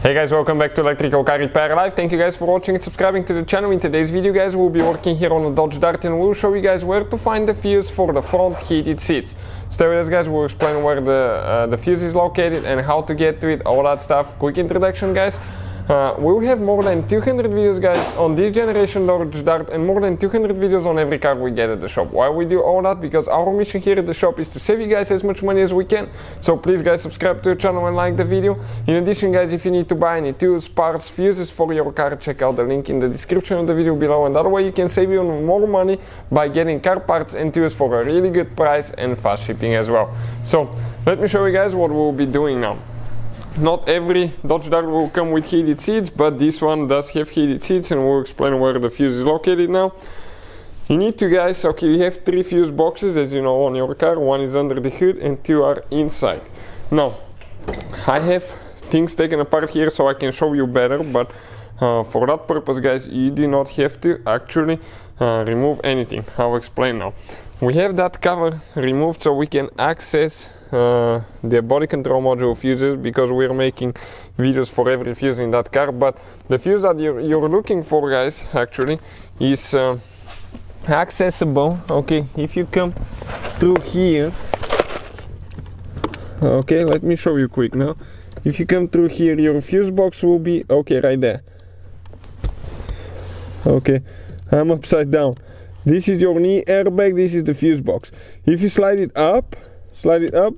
Hey guys, welcome back to Electrical Car Repair Live. Thank you guys for watching and subscribing to the channel. In today's video guys, we'll be working here on a Dodge Dart and we'll show you guys where to find the fuse for the front heated seats. Stay with us guys, we'll explain where the fuse is located and how to get to it, all that stuff. Quick introduction guys. We'll have more than 200 videos guys on this generation Dodge Dart and more than 200 videos on every car we get at the shop. Why we do all that? Because our mission here at the shop is to save you guys as much money as we can. So please guys, subscribe to the channel and like the video. In addition guys, if you need to buy any tools, parts, fuses for your car, check out the link in the description of the video below, and that way you can save even more money by getting car parts and tools for a really good price and fast shipping as well. So let me show you guys what we'll be doing now. Not every Dodge Dart will come with heated seats, but this one does have heated seats, and we'll explain where the fuse is located now. You need to guys, okay, you have 3 fuse boxes as you know on your car. 1 is under the hood and 2 are inside. Now, I have things taken apart here so I can show you better, but for that purpose guys, you do not have to actually remove anything. I'll explain now. We have that cover removed so we can access the body control module fuses, because we're making videos for every fuse in that car. But the fuse that you're looking for guys actually is accessible. Okay, if you come through here, okay, let me show you quick now. If you come through here, your fuse box will be okay right there. Okay, I'm upside down. This is your knee airbag, this is the fuse box. If you slide it up,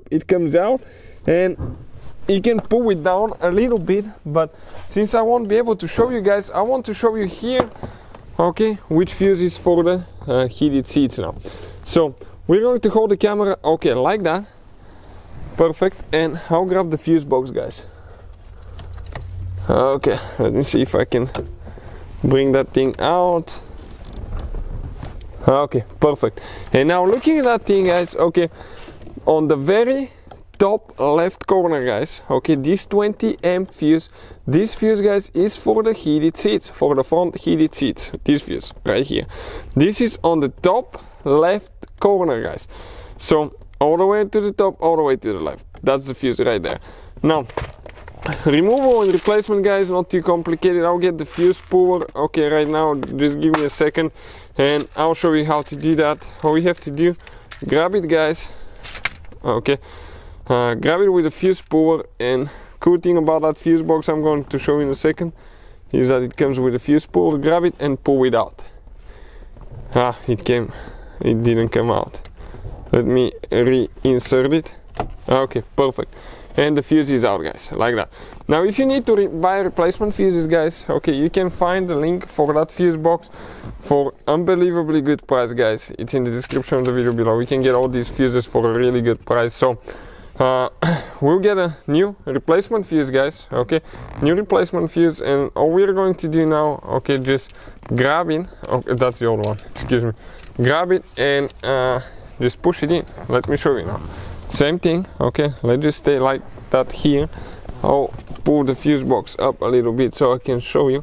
it comes out, and you can pull it down a little bit, but since I won't be able to show you guys, I want to show you here, okay, which fuse is for the heated seats now. So we're going to hold the camera, okay, like that, perfect, and I'll grab the fuse box guys. Okay, let me see if I can bring that thing out. Okay, perfect. And now looking at that thing guys, okay, on the very top left corner guys, okay, this 20 amp fuse, this fuse guys is for the heated seats, for the front heated seats. This fuse right here, this is on the top left corner guys. So all the way to the top, all the way to the left, that's the fuse right there. Now removal and replacement guys, not too complicated. I'll get the fuse puller, okay, right now. Just give me a second and I'll show you how to do that. All we have to do, grab it guys, okay, grab it with a fuse puller. And cool thing about that fuse box I'm going to show you in a second is that it comes with a fuse puller. Grab it and pull it out. It didn't come out. Let me reinsert it. Okay, perfect. And the fuse is out guys, like that. Now if you need to buy replacement fuses guys, okay, you can find the link for that fuse box for unbelievably good price guys. It's in the description of the video below. We can get all these fuses for a really good price. So we'll get a new replacement fuse guys, okay, new replacement fuse. And all we're going to do now, okay, just grab it, okay, that's the old one, excuse me, grab it and just push it in. Let me show you now. Same thing, okay, let's just stay like that here. I'll pull the fuse box up a little bit so I can show you.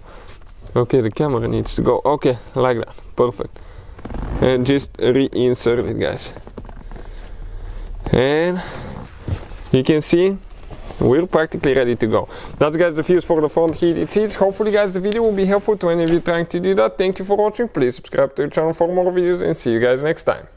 Okay, the camera needs to go, okay, like that, perfect. And just reinsert it guys. And you can see we're practically ready to go. That's guys the fuse for the front heated seats. Hopefully guys the video will be helpful to any of you trying to do that. Thank you for watching. Please subscribe to the channel for more videos and see you guys next time.